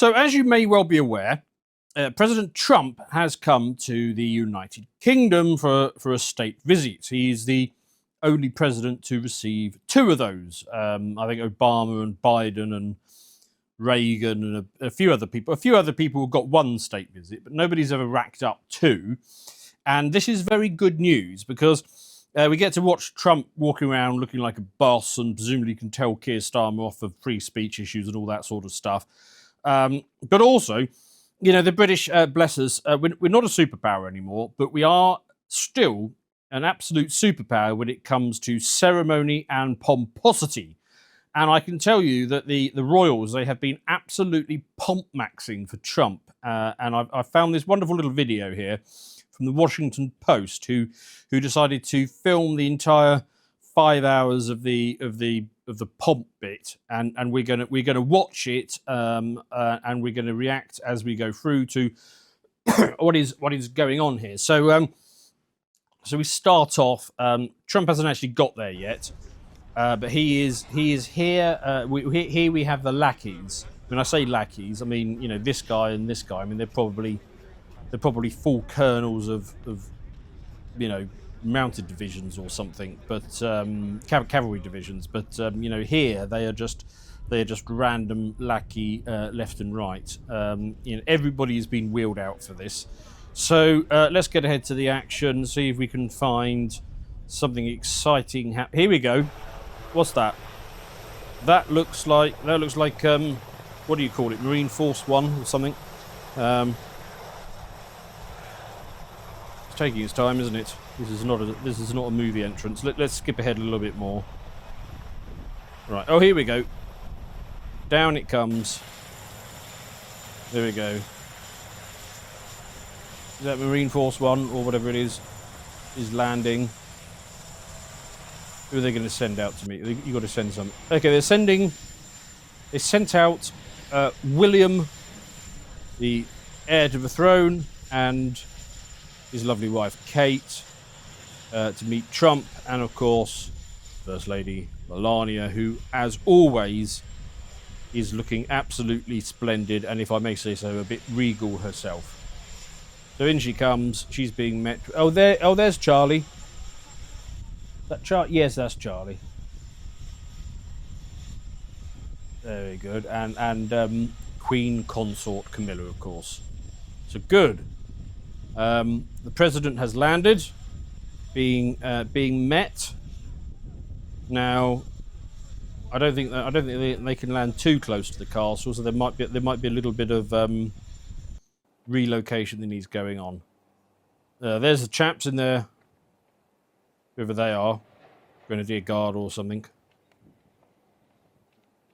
So, as you may well be aware, President Trump has come to the United Kingdom for a state visit. He's the only president to receive two of those. I think Obama and Biden and Reagan and a few other people. A few other people got one state visit, but nobody's ever racked up two. And this is very good news because we get to watch Trump walking around looking like a boss and presumably can tell Keir Starmer off of free speech issues and all that sort of stuff. But also, you know, the British, bless us, we're not a superpower anymore, but we are still an absolute superpower when it comes to ceremony and pomposity. And I can tell you that the royals, they have been absolutely pomp-maxing for Trump. And I've found this wonderful little video here from the Washington Post, who decided to film the entire 5 hours of the pomp bit, and we're gonna watch it, and we're gonna react as we go through to what is going on here. So we start off. Trump hasn't actually got there yet, but he is here. Here we have the lackeys. When I say lackeys, I mean, you know, this guy and this guy. I mean, they're probably full colonels of you know, mounted divisions or something, but cavalry divisions. But you know, here they are just random lackey left and right. You know, everybody has been wheeled out for this. So let's get ahead to the action. See if we can find something exciting. Here we go. What's that? That looks like what do you call it? Marine Force One or something. It's taking its time, isn't it? This is not a movie entrance. Let's skip ahead a little bit more. Right. Oh, here we go. Down it comes. There we go. Is that Marine Force One or whatever it is landing? Who are they going to send out to me? You got to send some. Okay, they sent out William, the heir to the throne, and his lovely wife Kate, to meet Trump, and of course First Lady Melania, who, as always, is looking absolutely splendid, and if I may say so, a bit regal herself. So in she comes. She's being met. There's Charlie. Yes, that's Charlie. Very good. And Queen Consort Camilla, of course. So good. The president has landed, being met. Now, I don't think they can land too close to the castle, so there might be a little bit of relocation that needs going on. There's the chaps in there, whoever they are, Grenadier Guard or something.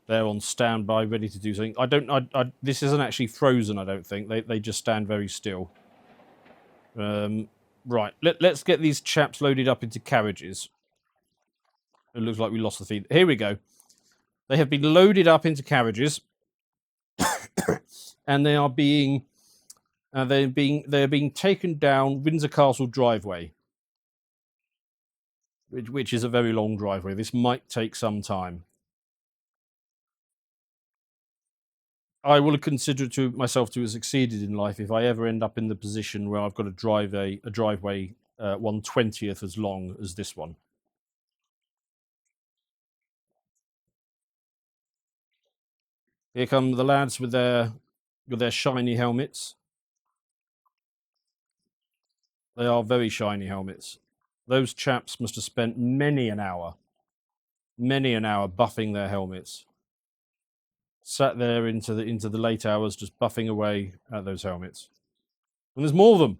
They're on standby, ready to do something. This isn't actually frozen, I don't think. They just stand very still. Right, let's get these chaps loaded up into carriages. It looks like we lost the feed. Here we go. They have been loaded up into carriages, and they are being taken down Windsor Castle driveway, which is a very long driveway. This might take some time. I will consider myself to have succeeded in life if I ever end up in the position where I've got to drive a driveway 1/20th as long as this one. Here come the lads with their shiny helmets. They are very shiny helmets. Those chaps must have spent many an hour buffing their helmets. Sat there into the late hours, just buffing away at those helmets. And there's more of them.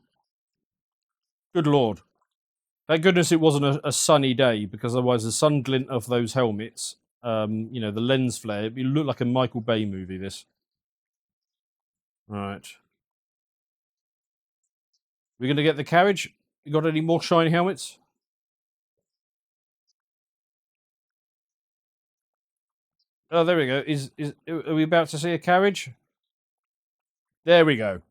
Good Lord. Thank goodness it wasn't a sunny day, because otherwise the sun glint of those helmets, you know, the lens flare, it looked like a Michael Bay movie, this. Right. We're going to get the carriage. You got any more shiny helmets? Oh, there we go. Are we about to see a carriage? There we go.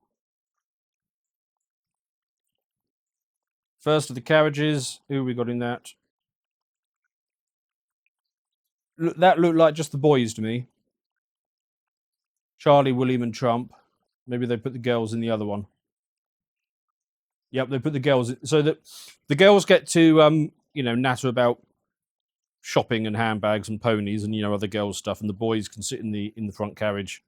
First of the carriages. Who we got in that? That looked like just the boys to me. Charlie, William, and Trump. Maybe they put the girls in the other one. Yep, they put the girls so that the girls get to natter about shopping and handbags and ponies and other girls stuff, and the boys can sit in the front carriage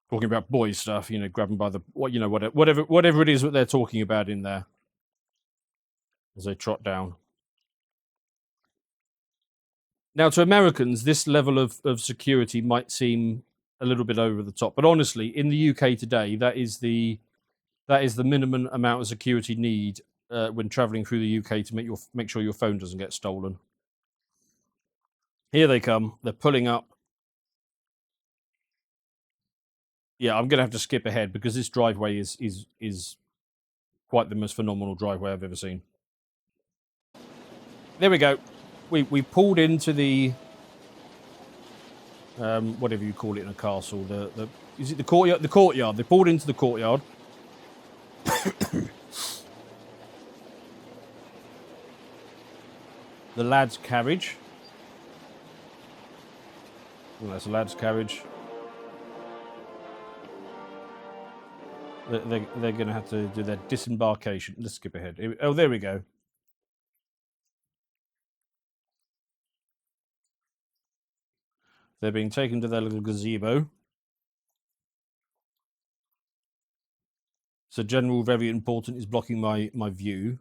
talking about boys stuff. Grabbing by the whatever it is that they're talking about in there as they trot down. Now, to Americans, this level of security might seem a little bit over the top, but honestly, in the UK today, that is the minimum amount of security need when traveling through the UK to make sure your phone doesn't get stolen. Here they come. They're pulling up. Yeah, I'm going to have to skip ahead because this driveway is quite the most phenomenal driveway I've ever seen. There we go. We pulled into the whatever you call it in a castle. Is it the courtyard? The courtyard. They pulled into the courtyard. The lad's carriage. Oh, that's a lad's carriage. They're going to have to do their disembarkation. Let's skip ahead. Oh, there we go. They're being taken to their little gazebo. So General, very important, is blocking my view.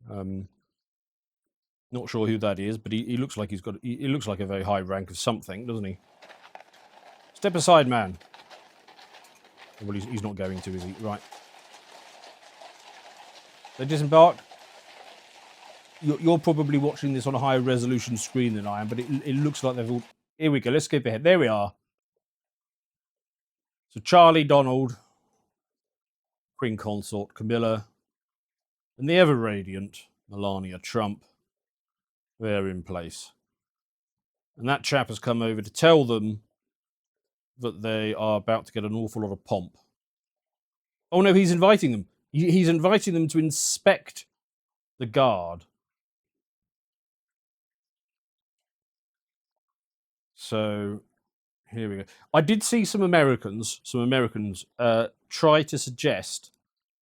Not sure who that is, but he looks like he looks like a very high rank of something, doesn't he? Step aside, man. Well, he's not going to, is he? Right. They disembark. You're probably watching this on a higher resolution screen than I am, but it looks like they've all... Here we go. Let's skip ahead. There we are. So Charlie, Donald, Queen Consort, Camilla, and the ever-radiant Melania Trump. They're in place. And that chap has come over to tell them that they are about to get an awful lot of pomp. Oh no, he's inviting them. He's inviting them to inspect the guard. So here we go. I did see some Americans try to suggest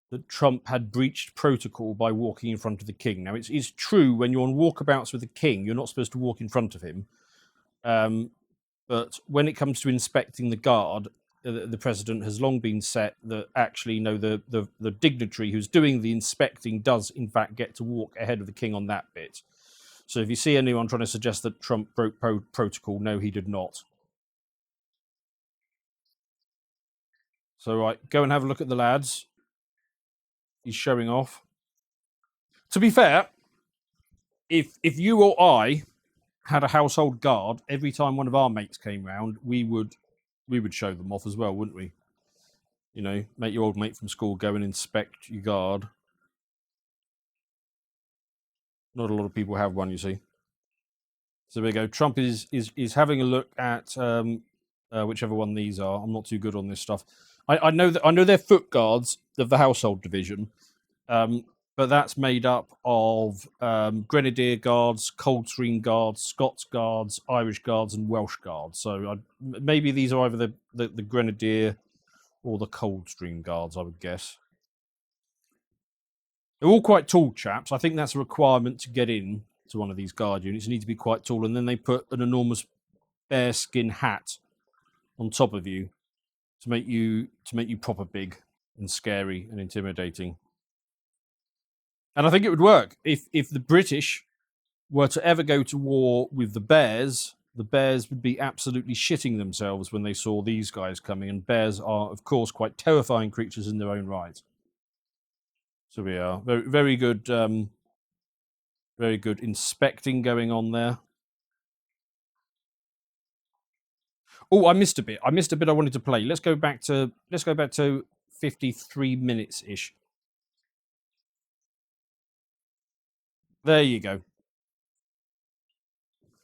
that Trump had breached protocol by walking in front of the king. Now, it's true when you're on walkabouts with the king, you're not supposed to walk in front of him. But when it comes to inspecting the guard, the president has long been set that actually, no, the dignitary who's doing the inspecting does, in fact, get to walk ahead of the king on that bit. So if you see anyone trying to suggest that Trump broke protocol, no, he did not. So, right, go and have a look at the lads. He's showing off. To be fair, if you or I had a household guard, every time one of our mates came round, we would show them off as well, wouldn't we? Make your old mate from school go and inspect your guard. Not a lot of people have one, you see. So there we go. Trump is having a look at whichever one these are. I'm not too good on this stuff. I know they're foot guards of the household division, but that's made up of Grenadier Guards, Coldstream Guards, Scots Guards, Irish Guards, and Welsh Guards. So maybe these are either the Grenadier or the Coldstream Guards, I would guess. They're all quite tall chaps. I think that's a requirement to get in to one of these guard units. You need to be quite tall, and then they put an enormous bearskin hat on top of you to make you proper big and scary and intimidating. And I think it would work if the British were to ever go to war with the bears would be absolutely shitting themselves when they saw these guys coming. And bears are, of course, quite terrifying creatures in their own right. So we are very, very good, very good inspecting going on there. Oh, I missed a bit. I wanted to play. Let's go back to 53 minutes ish. There you go.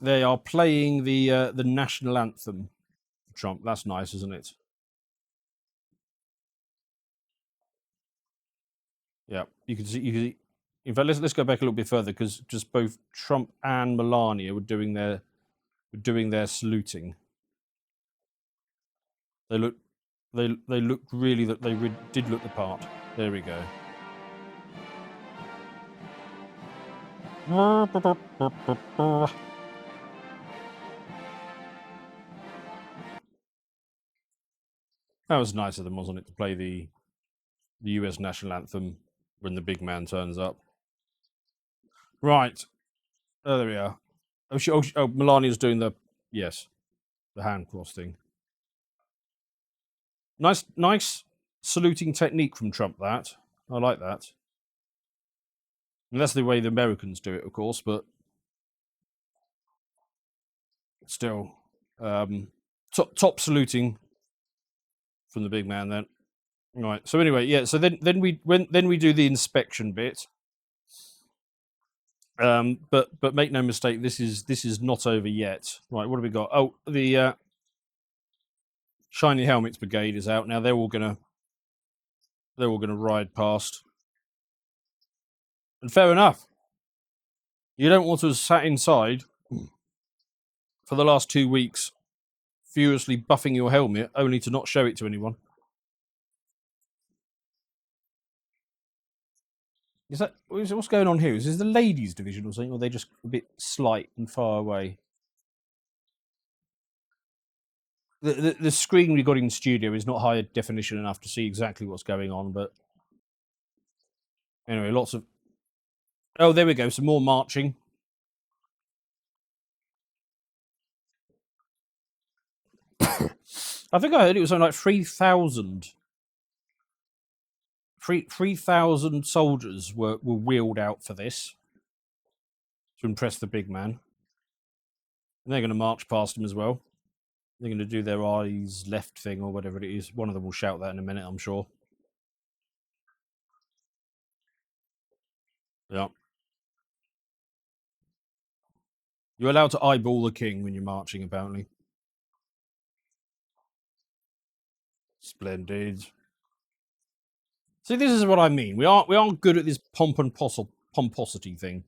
They are playing the national anthem for Trump. That's nice, isn't it? Yeah, you can see. In fact, let's go back a little bit further because just both Trump and Melania were doing their saluting. They look, they looked really that they did look the part. There we go. That was nice of them, wasn't it, to play the US national anthem when the big man turns up. Right. Oh, there we are. Oh, Melania's doing the hand cross thing. Nice saluting technique from Trump. That I like that. And that's the way the Americans do it, of course, but still, top saluting from the big man. Then, right. So anyway, yeah. So then we do the inspection bit. But make no mistake, this is not over yet. Right, what have we got? Oh, the Shiny Helmets Brigade is out now. They're all gonna ride past, and fair enough. You don't want to have sat inside for the last 2 weeks, furiously buffing your helmet, only to not show it to anyone. What's going on here? Is this the ladies' division or something, or are they just a bit slight and far away? The screen we got in studio is not high definition enough to see exactly what's going on, but anyway, lots of... Oh, there we go, some more marching. I think I heard it was something like 3,000. 3,000 soldiers were wheeled out for this to impress the big man. And they're going to march past him as well. They're going to do their eyes left thing or whatever it is. One of them will shout that in a minute, I'm sure. Yeah. You're allowed to eyeball the king when you're marching, apparently. Splendid. See, this is what I mean. We aren't good at this pomp and pomposity thing.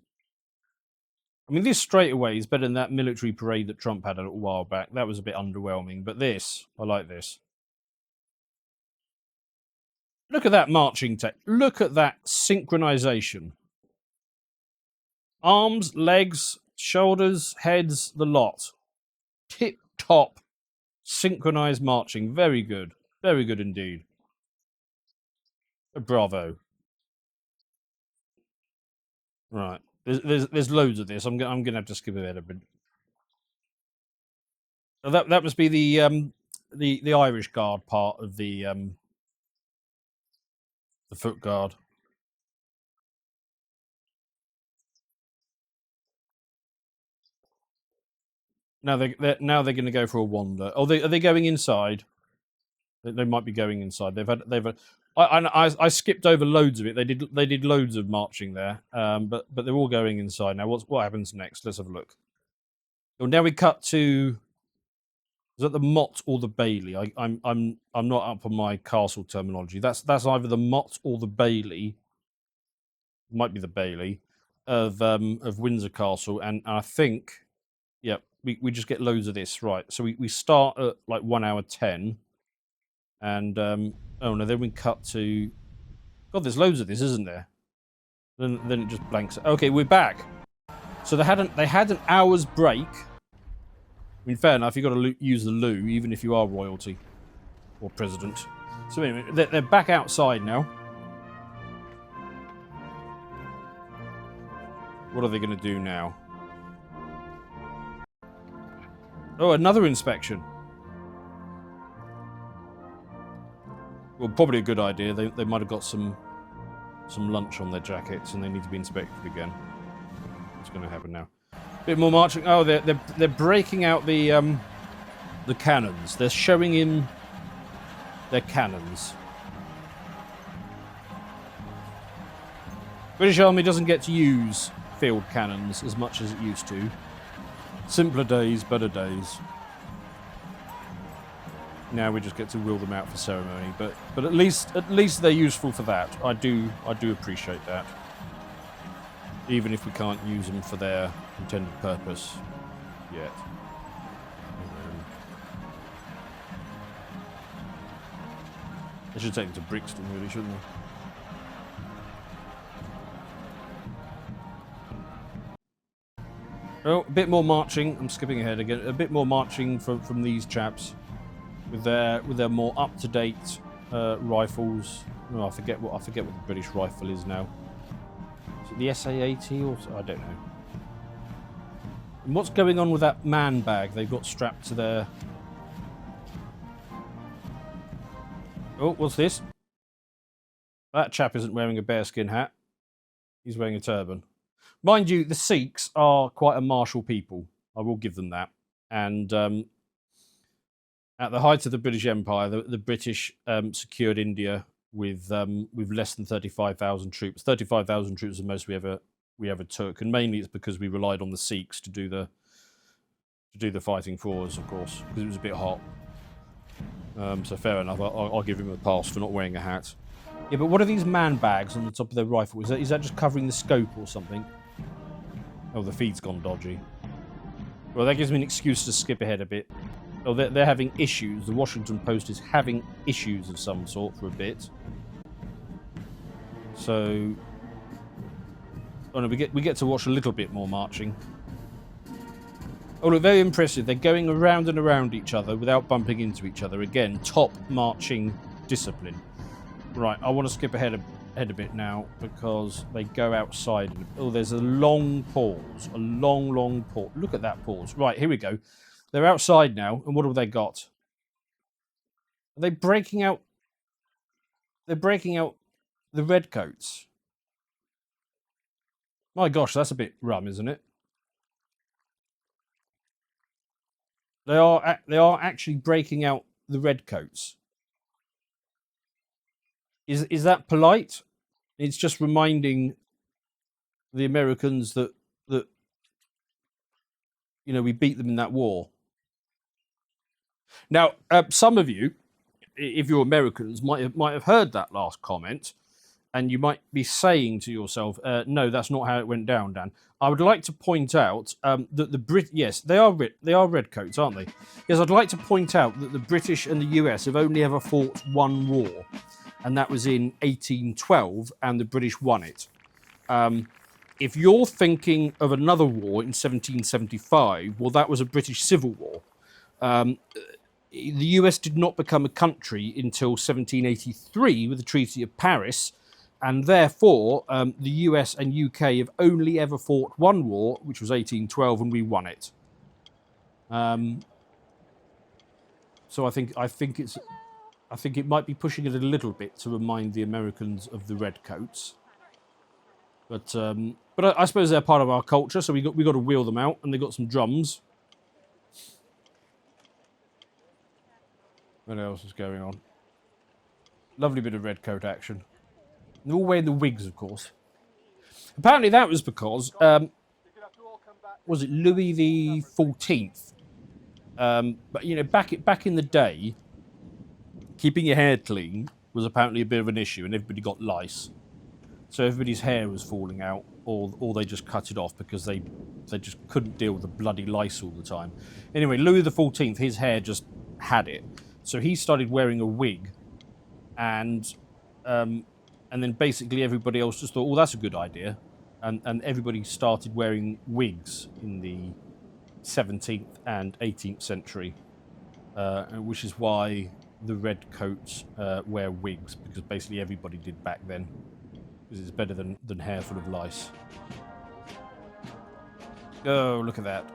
I mean, this straight away is better than that military parade that Trump had a little while back. That was a bit underwhelming, but this, I like this. Look at that marching tech. Look at that synchronization. Arms, legs, shoulders, heads, the lot. Tip-top synchronized marching. Very good. Very good indeed. Bravo. Right. There's loads of this. I'm gonna have to skip ahead a bit. So that must be the Irish Guard part of the foot guard. Now they're going to go for a wander. Oh, are they going inside? They might be going inside. I skipped over loads of it. They did loads of marching there. But they're all going inside now. What happens next? Let's have a look. Well, now we cut to... Is that the Mott or the Bailey? I'm not up on my castle terminology. That's either the Mott or the Bailey. It might be the Bailey of Windsor Castle, and I think, yeah, we just get loads of this, right? So we start at like 1 hour 10, and oh no, then we cut to... God, there's loads of this, isn't there? Then it just blanks. Okay, we're back. So they had an hour's break. I mean, fair enough, you've got to use the loo, even if you are royalty or president. So anyway, they're back outside now. What are they going to do now? Oh, another inspection. Well, probably a good idea. They might have got some lunch on their jackets and they need to be inspected again. What's going to happen now? Bit more marching. Oh, they're breaking out the cannons. They're showing in their cannons. British Army doesn't get to use field cannons as much as it used to. Simpler days, better days. Now we just get to wheel them out for ceremony, but at least they're useful for that. I do appreciate that. Even if we can't use them for their intended purpose yet. They should take them to Brixton, really, shouldn't they? Oh, a bit more marching. I'm skipping ahead again. A bit more marching from these chaps with their more up-to-date rifles. Oh, I forget what the British rifle is now. Is it the SA-80 or I don't know. And what's going on with that man bag they've got strapped to their? Oh, what's this? That chap isn't wearing a bearskin hat. He's wearing a turban. Mind you, the Sikhs are quite a martial people. I will give them that. And at the height of the British Empire, the British secured India with less than 35,000 troops. 35,000 troops is the most we ever took, and mainly it's because we relied on the Sikhs to do the fighting for us, of course, because it was a bit hot. So fair enough. I'll give him a pass for not wearing a hat. Yeah, but what are these man bags on the top of their rifle? Is that just covering the scope or something? Oh, the feed's gone dodgy. Well, that gives me an excuse to skip ahead a bit. Oh, they're having issues. The Washington Post is having issues of some sort for a bit. So, oh no, we get to watch a little bit more marching. Oh, look, very impressive. They're going around and around each other without bumping into each other. Again, top marching discipline. Right, I want to skip ahead a bit now because they go outside. Oh, there's a long pause. A long pause. Look at that pause. Right, here we go. They're outside now, and what have they got? Are they breaking out? They're breaking out the redcoats. My gosh, that's a bit rum, isn't it? They are actually breaking out the redcoats. Is that polite? It's just reminding the Americans that we beat them in that war. Now, some of you, if you're Americans, might have heard that last comment, and you might be saying to yourself, "No, that's not how it went down, Dan." I would like to point out that yes, they are redcoats, aren't they? Yes, I'd like to point out that the British and the US have only ever fought one war, and that was in 1812, and the British won it. If you're thinking of another war in 1775, well, that was a British Civil War. The US did not become a country until 1783 with the Treaty of Paris, and therefore the US and UK have only ever fought one war, which was 1812, and we won it. So I think it might be pushing it a little bit to remind the Americans of the redcoats. But I suppose they're part of our culture, so we got to wheel them out, and they got some drums. What else is going on? Lovely bit of redcoat action. They're all wearing the wigs, of course. Apparently, that was because was it Louis the 14th? But back in the day, keeping your hair clean was apparently a bit of an issue, and everybody got lice. So everybody's hair was falling out, or they just cut it off because they just couldn't deal with the bloody lice all the time. Anyway, Louis the 14th, his hair just had it, so he started wearing a wig, and then basically everybody else just thought, "Oh, that's a good idea," and everybody started wearing wigs in the 17th and 18th century, which is why the redcoats wear wigs, because basically everybody did back then. Because it's better than hair full of lice. Oh, look at that.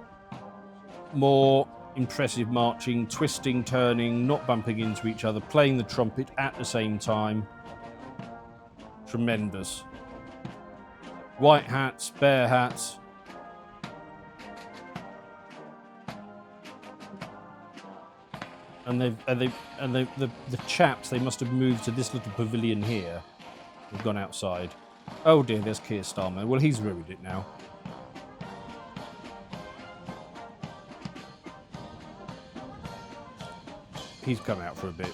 More impressive marching, twisting, turning, not bumping into each other, playing the trumpet at the same time. Tremendous. White hats, bear hats. And the chaps, they must have moved to this little pavilion here. We've gone outside. Oh dear, there's Keir Starmer. Well, he's ruined it now. He's come out for a bit.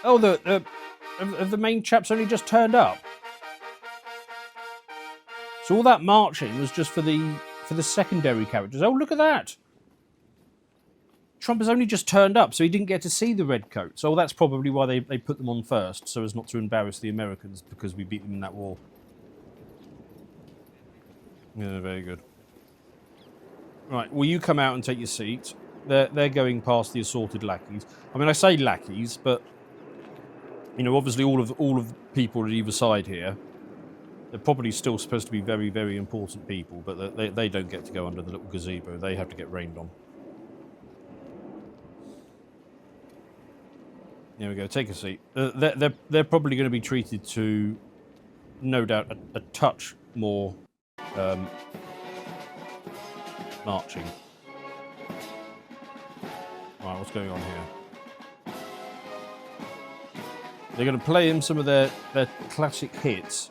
Oh, the main chaps only just turned up. So all that marching was just for the for the secondary characters. Oh, look at that! Trump has only just turned up, so he didn't get to see the red coats. So that's probably why they put them on first, so as not to embarrass the Americans, because we beat them in that war. Yeah, very good. Right, will you come out and take your seat? They're going past the assorted lackeys. I mean, I say lackeys, but you know, obviously all of the people at either side here, they're probably still supposed to be very, very important people, but they don't get to go under the little gazebo. They have to get rained on. There we go. Take a seat. They're probably going to be treated to, no doubt, a touch more marching. Right, what's going on here? They're going to play him some of their classic hits.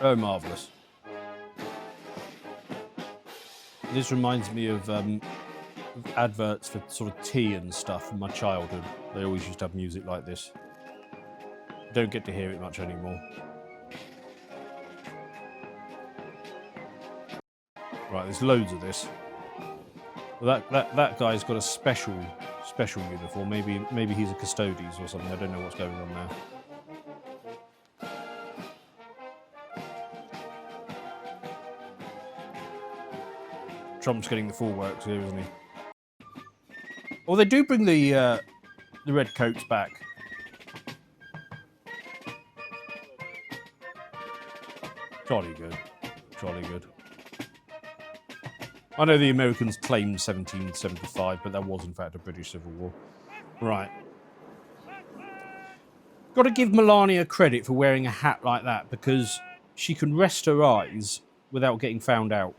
Oh, marvellous. This reminds me of adverts for sort of tea and stuff from my childhood. They always used to have music like this. Don't get to hear it much anymore. Right, there's loads of this. Well, that guy's got a special uniform. Maybe he's a custodies or something. I don't know what's going on there. Trump's getting the full works here, isn't he? Well, they do bring the red coats back. Jolly good. Jolly good. I know the Americans claimed 1775, but that was in fact a British Civil War. Right. Got to give Melania credit for wearing a hat like that, because she can rest her eyes without getting found out.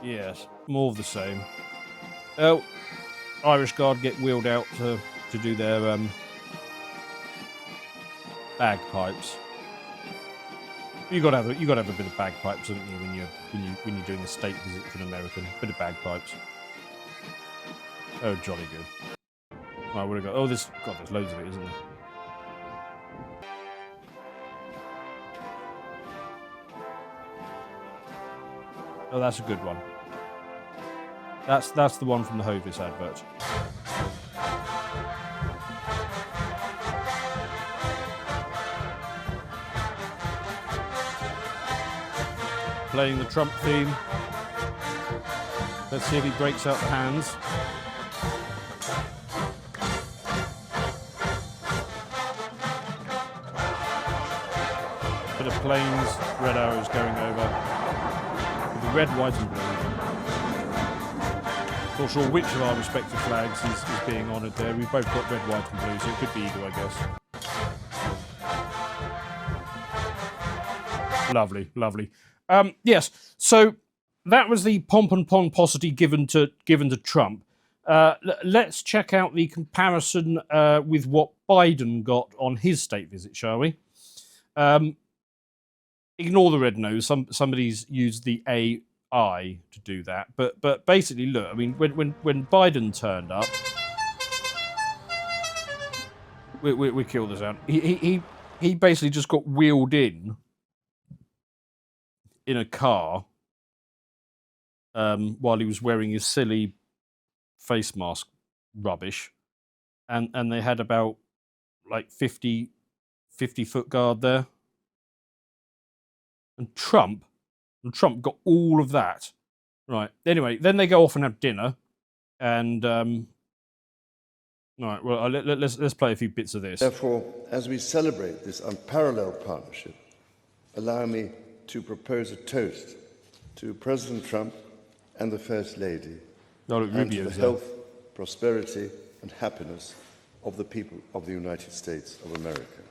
Yes, more of the same. Oh, Irish Guard get wheeled out to do their bagpipes. You got to have a bit of bagpipes, haven't you, when you're doing a state visit to an American? A bit of bagpipes. Oh, jolly good. Right, where do we go? Oh, there's loads of it, isn't there? Oh, that's a good one. That's the one from the Hovis advert. Playing the Trump theme. Let's see if he breaks out the hands. Bit of planes, red arrows going over. With the red, white and blue. Not sure which of our respective flags is being honoured there. We've both got red, white and blue, so it could be either, I guess. Lovely, lovely. Yes, so that was the pomp and pomposity given to Trump. Let's check out the comparison with what Biden got on his state visit, shall we? Ignore the red nose. Somebody's used the AI to do that, but basically, look. I mean, when Biden turned up, we killed this out. He basically just got wheeled in a car while he was wearing his silly face mask rubbish, and they had about like 50 foot guard there, and Trump got all of that. Right. Anyway, then they go off and have dinner, and all right. Well, let's play a few bits of this. Therefore, as we celebrate this unparalleled partnership, allow me to propose a toast to President Trump and the First Lady, and to the health, prosperity, and happiness of the people of the United States of America.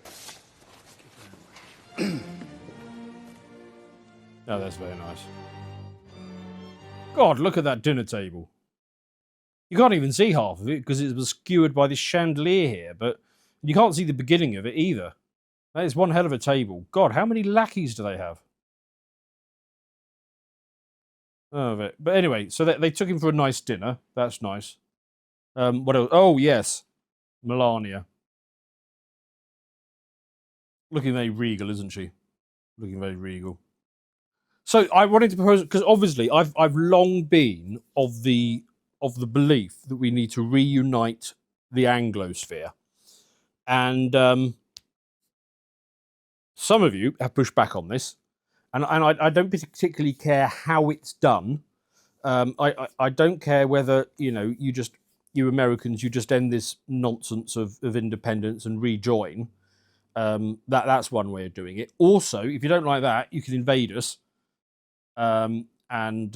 Oh, that's very nice. God, look at that dinner table. You can't even see half of it because it was skewered by this chandelier here, but you can't see the beginning of it either. That is one hell of a table. God, how many lackeys do they have? of it. But anyway, so they took him for a nice dinner. That's nice. What else? Oh, yes. Melania. Looking very regal, isn't she? Looking very regal. So I wanted to propose, because obviously I've long been of the belief that we need to reunite the Anglosphere, and some of you have pushed back on this, and I don't particularly care how it's done. I don't care whether you Americans you just end this nonsense of independence and rejoin. That's one way of doing it. Also, if you don't like that, you can invade us. And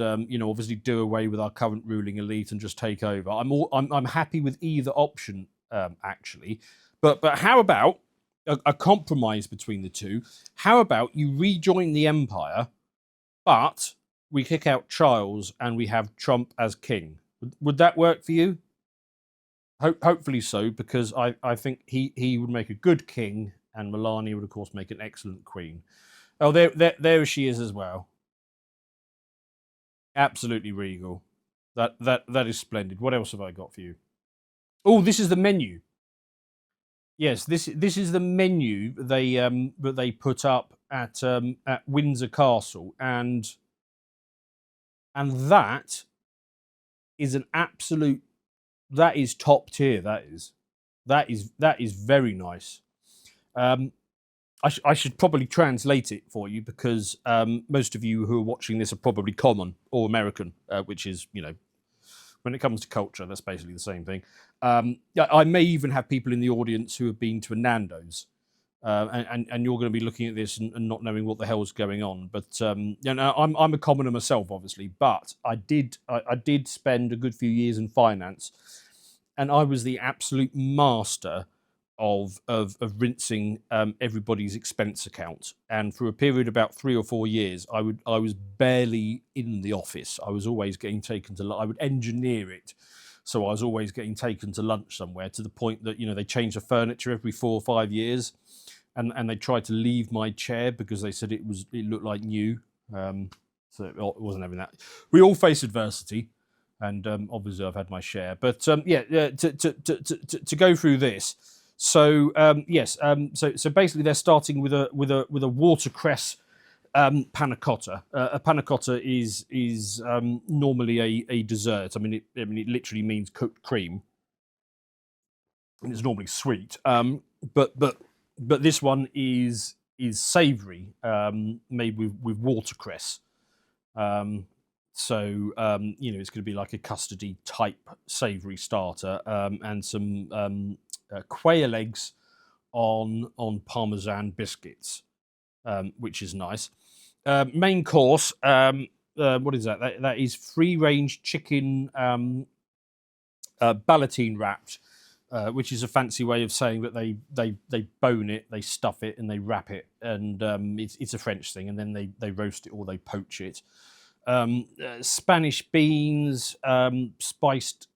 obviously do away with our current ruling elite and just take over. I'm happy with either option, actually. But how about a compromise between the two? How about you rejoin the empire, but we kick out Charles and we have Trump as king? Would that work for you? Hopefully so, because I think he would make a good king, and Melania would of course make an excellent queen. Oh, there she is as well. Absolutely regal. That is splendid. What else have I got for you? Oh, this is the menu. Yes, this is the menu that they put up at Windsor Castle, and that is an absolute. That is top tier. That is very nice. I should probably translate it for you, because most of you who are watching this are probably common or American, which is, when it comes to culture, that's basically the same thing. I may even have people in the audience who have been to a Nando's, and you're going to be looking at this and not knowing what the hell's going on. But I'm a commoner myself, obviously, but I did spend a good few years in finance, and I was the absolute master of rinsing everybody's expense account. And for a period of about 3 or 4 years, I was barely in the office. I was always getting taken to. I would engineer it, so I was always getting taken to lunch somewhere, to the point that they changed the furniture every 4 or 5 years, and they tried to leave my chair because they said it looked like new. So it wasn't having that. We all face adversity, and obviously I've had my share. But to go through this. So yes, so basically they're starting with a watercress panna cotta. A panna cotta is normally a dessert. I mean, it literally means cooked cream, and it's normally sweet. But this one is savoury, made with watercress. So it's going to be like a custardy type savoury starter, and some quail eggs on parmesan biscuits, which is nice. Main course, what is that? That is free range chicken, ballotine wrapped, which is a fancy way of saying that they bone it, they stuff it, and they wrap it, and it's a French thing, and then they roast it or they poach it. Spanish beans, spiced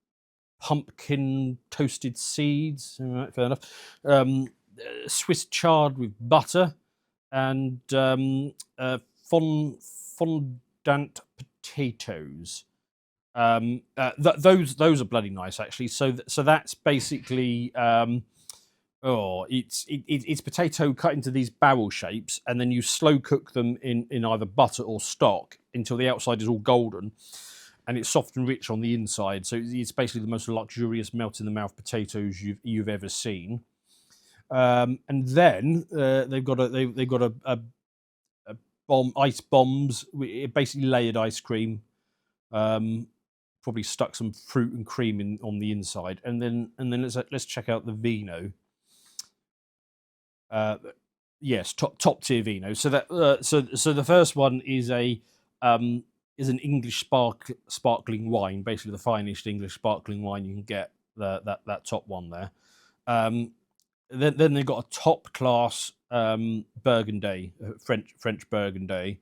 pumpkin, toasted seeds. All right, fair enough. Swiss chard with butter, and fondant potatoes. Those are bloody nice, actually. So that's basically it's potato cut into these barrel shapes, and then you slow cook them in either butter or stock until the outside is all golden, and it's soft and rich on the inside. So it's basically the most luxurious melt in the mouth potatoes you've ever seen. And then they've got a bomb, ice bombs, basically layered ice cream. Probably stuck some fruit and cream on the inside, and then let's check out the vino. Yes, top tier vino. So that so the first one is an English sparkling wine, basically the finest English sparkling wine you can get. That top one there. Then they've got a top class Burgundy, French Burgundy.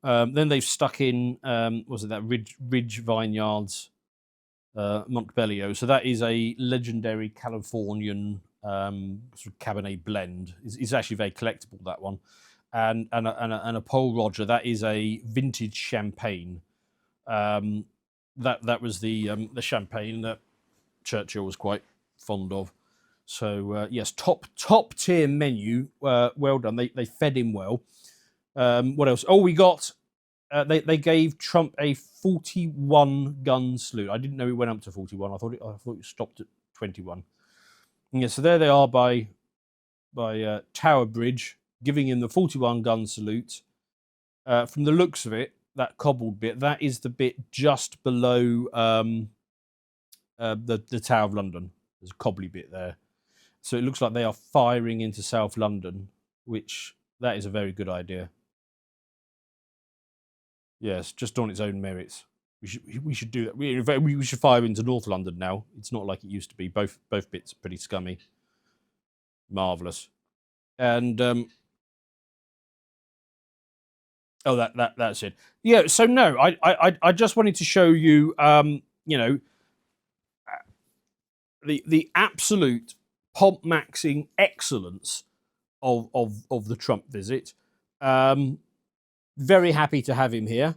Then they've stuck in was it that Ridge Vineyards Montbellier. So that is a legendary Californian sort of Cabernet blend. It's actually very collectible, that one. And a Paul Roger, that is a vintage champagne. That was the champagne that Churchill was quite fond of. So yes, top tier menu. Well done. They fed him well. What else? Oh, we got. They gave Trump a 41 gun salute. I didn't know it went up to 41. I thought it stopped at 21. Yeah, so there they are by Tower Bridge, giving him the 41 gun salute. From the looks of it, that cobbled bit, that is the bit just below the Tower of London. There's a cobbly bit there. So it looks like they are firing into South London, which that is a very good idea. Yes, just on its own merits. We should do that. We should fire into North London now. It's not like it used to be. Both bits are pretty scummy. Marvellous. And oh, that's it. Yeah. So no, I just wanted to show you, the absolute pomp maxing excellence of the Trump visit. Very happy to have him here.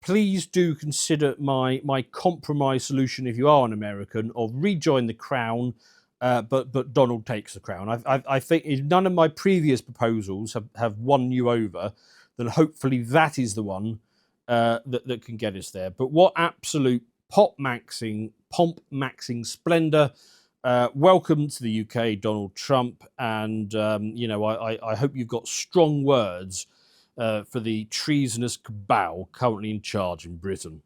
Please do consider my compromise solution if you are an American of rejoin the crown, but Donald takes the crown. I think if none of my previous proposals have won you over, then hopefully that is the one that can get us there. But what absolute pomp maxing splendor. Welcome to the UK, Donald Trump, and I hope you've got strong words for the treasonous cabal currently in charge in Britain.